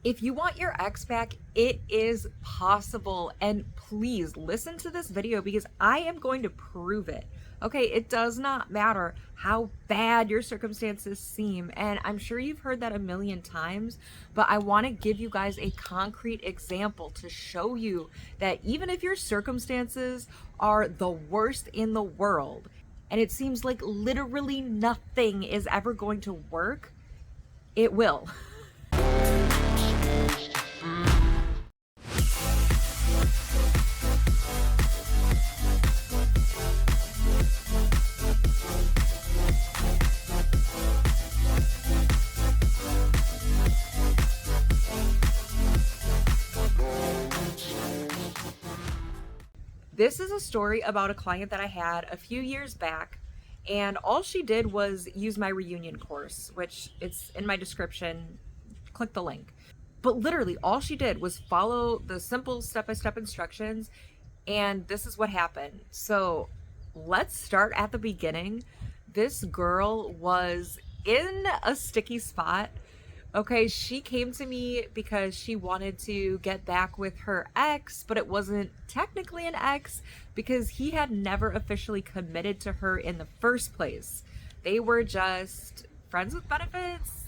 If you want your ex back, it is possible. And please listen to this video because I am going to prove it. Okay, it does not matter how bad your circumstances seem. And I'm sure you've heard that a million times, but I want to give you guys a concrete example to show you that even if your circumstances are the worst in the world, and it seems like literally nothing is ever going to work, it will. This is a story about a client that I had a few years back, and all she did was use my reunion course, which it's in my description. Click the link. But literally, all she did was follow the simple step-by-step instructions, and this is what happened. So let's start at the beginning. This girl was in a sticky spot. Okay, she came to me because she wanted to get back with her ex, but it wasn't technically an ex because he had never officially committed to her in the first place. They were just friends with benefits.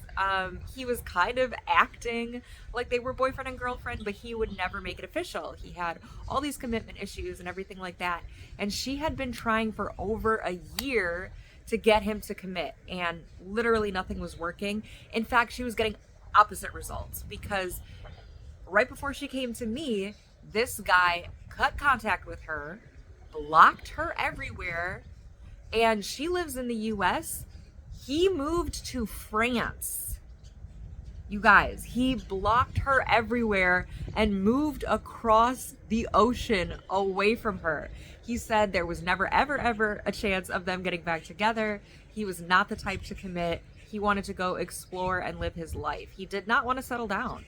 He was kind of acting like they were boyfriend and girlfriend, but he would never make it official. He had all these commitment issues and everything like that. And she had been trying for over a year to get him to commit, and literally nothing was working. In fact, she was getting opposite results because right before she came to me, this guy cut contact with her, blocked her everywhere, and she lives in the US. He moved to France. You guys, he blocked her everywhere and moved across the ocean away from her. He said there was never, ever, ever a chance of them getting back together. He was not the type to commit. He wanted to go explore and live his life. He did not want to settle down.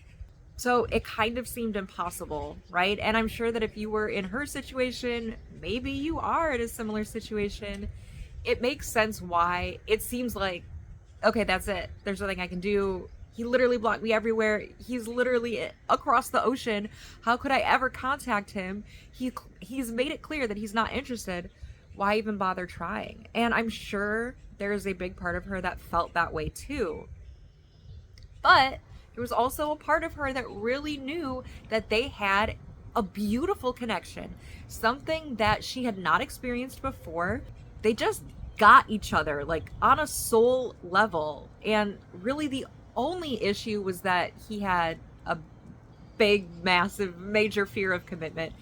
So it kind of seemed impossible, right? And I'm sure that if you were in her situation, maybe you are in a similar situation, it makes sense why it seems like, okay, that's it. There's nothing I can do. He literally blocked me everywhere. He's literally across the ocean. How could I ever contact him? He's made it clear that he's not interested. Why even bother trying? And I'm sure there's a big part of her that felt that way too. But there was also a part of her that really knew that they had a beautiful connection, something that she had not experienced before. They just got each other like on a soul level. And really the only issue was that he had a big, massive, major fear of commitment.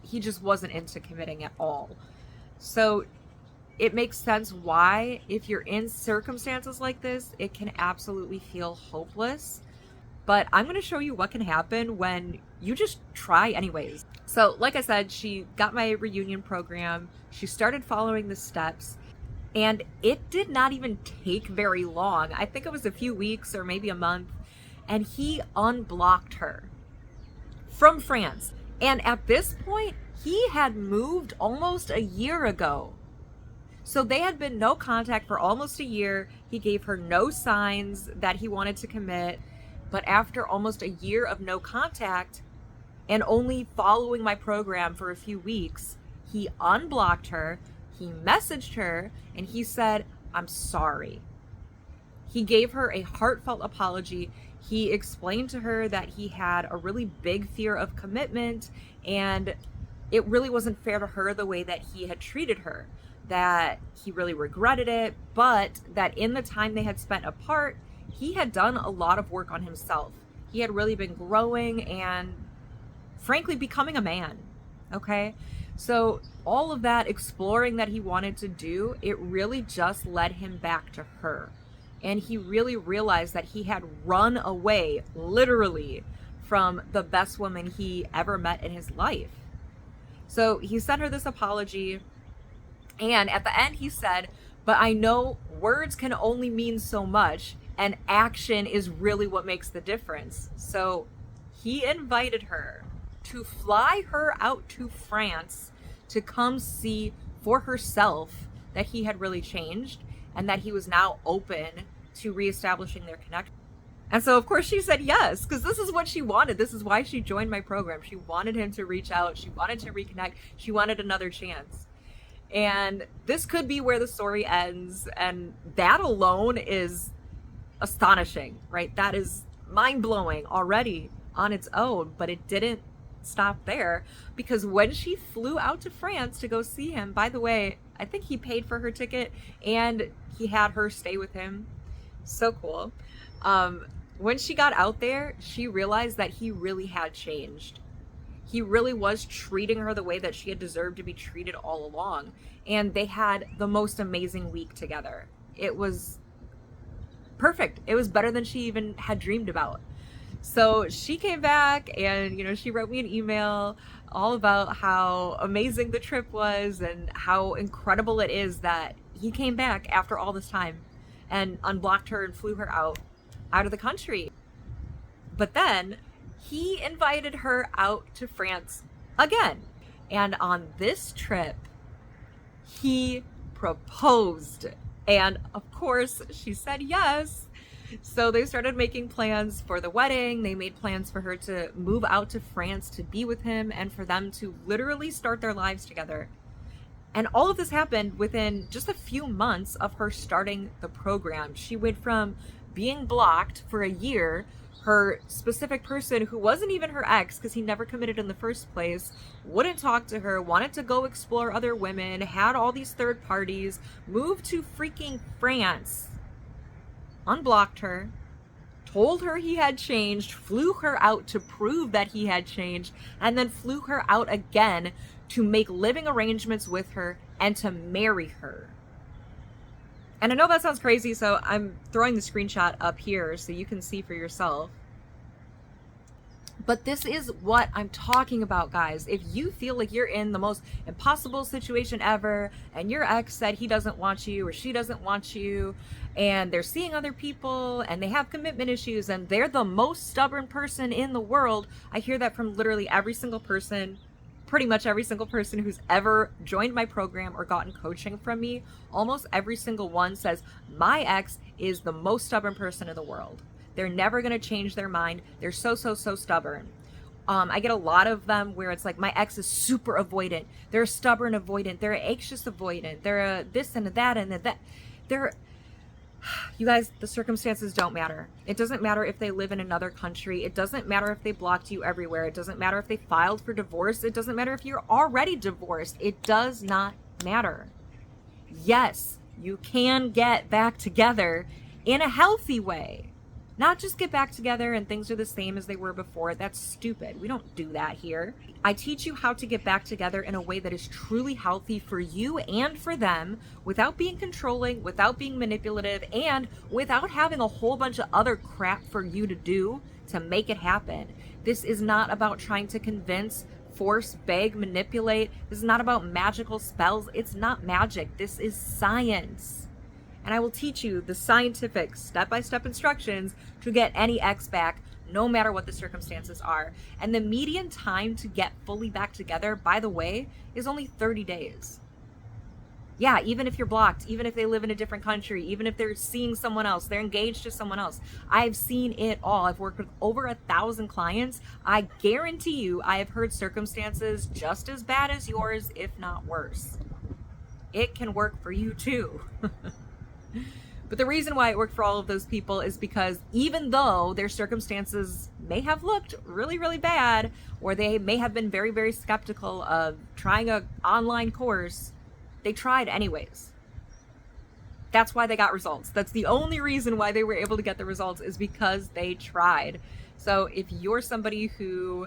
He just wasn't into committing at all. So it makes sense why, if you're in circumstances like this, it can absolutely feel hopeless. But I'm going to show you what can happen when you just try anyways. So like I said, she got my reunion program. She started following the steps. And it did not even take very long. I think it was a few weeks or maybe a month. And he unblocked her from France. And at this point, he had moved almost a year ago. So they had been no contact for almost a year. He gave her no signs that he wanted to commit. But after almost a year of no contact and only following my program for a few weeks, he unblocked her. He messaged her and he said, "I'm sorry." He gave her a heartfelt apology. He explained to her that he had a really big fear of commitment and it really wasn't fair to her the way that he had treated her, that he really regretted it, but that in the time they had spent apart, he had done a lot of work on himself. He had really been growing and frankly becoming a man. Okay? So all of that exploring that he wanted to do, it really just led him back to her. And he really realized that he had run away, literally, from the best woman he ever met in his life. So he sent her this apology. And at the end he said, "But I know words can only mean so much, and action is really what makes the difference." So he invited her to fly her out to France to come see for herself that he had really changed and that he was now open to reestablishing their connection. And so, of course, she said yes, because this is what she wanted. This is why she joined my program. She wanted him to reach out. She wanted to reconnect. She wanted another chance. And this could be where the story ends. And that alone is astonishing, right? That is mind-blowing already on its own. But it didn't stop there, because when she flew out to France to go see him, by the way, I think he paid for her ticket and he had her stay with him. So cool. When she got out there, she realized that he really had changed. He really was treating her the way that she had deserved to be treated all along. And they had the most amazing week together. It was perfect. It was better than she even had dreamed about. So she came back and, she wrote me an email all about how amazing the trip was and how incredible it is that he came back after all this time and unblocked her and flew her out of the country. But then he invited her out to France again. And on this trip, he proposed. And of course, she said yes. So they started making plans for the wedding. They made plans for her to move out to France to be with him and for them to literally start their lives together. And all of this happened within just a few months of her starting the program. She went from being blocked for a year, her specific person who wasn't even her ex because he never committed in the first place, wouldn't talk to her, wanted to go explore other women, had all these third parties, moved to freaking France, unblocked her, told her he had changed, flew her out to prove that he had changed, and then flew her out again to make living arrangements with her and to marry her. And I know that sounds crazy, so I'm throwing the screenshot up here so you can see for yourself. But this is what I'm talking about, guys. If you feel like you're in the most impossible situation ever and your ex said he doesn't want you or she doesn't want you and they're seeing other people and they have commitment issues and they're the most stubborn person in the world, I hear that from literally every single person, pretty much every single person who's ever joined my program or gotten coaching from me. Almost every single one says, my ex is the most stubborn person in the world. They're never going to change their mind. They're so stubborn. I get a lot of them where it's like, my ex is super avoidant. They're a stubborn avoidant. They're an anxious avoidant. They're a this and a that and a that. You guys, the circumstances don't matter. It doesn't matter if they live in another country. It doesn't matter if they blocked you everywhere. It doesn't matter if they filed for divorce. It doesn't matter if you're already divorced. It does not matter. Yes, you can get back together in a healthy way. Not just get back together and things are the same as they were before. That's stupid. We don't do that here. I teach you how to get back together in a way that is truly healthy for you and for them without being controlling, without being manipulative, and without having a whole bunch of other crap for you to do to make it happen. This is not about trying to convince, force, beg, manipulate. This is not about magical spells. It's not magic. This is science. And I will teach you the scientific step-by-step instructions to get any ex back, no matter what the circumstances are. And the median time to get fully back together, by the way, is only 30 days. Yeah, even if you're blocked, even if they live in a different country, even if they're seeing someone else, they're engaged to someone else. I've seen it all. I've worked with over 1,000 clients. I guarantee you I have heard circumstances just as bad as yours, if not worse. It can work for you too. But the reason why it worked for all of those people is because even though their circumstances may have looked really, really bad, or they may have been very, very skeptical of trying an online course, they tried anyways. That's why they got results. That's the only reason why they were able to get the results, is because they tried. So if you're somebody who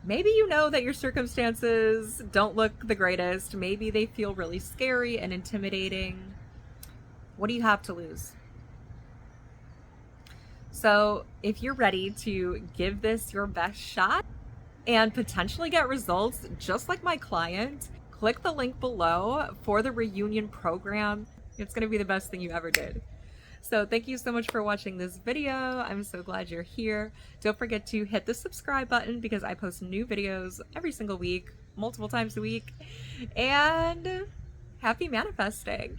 maybe you know that your circumstances don't look the greatest, maybe they feel really scary and intimidating, what do you have to lose? So if you're ready to give this your best shot and potentially get results just like my client, click the link below for the reunion program. It's going to be the best thing you ever did. So thank you so much for watching this video. I'm so glad you're here. Don't forget to hit the subscribe button because I post new videos every single week, multiple times a week. And happy manifesting.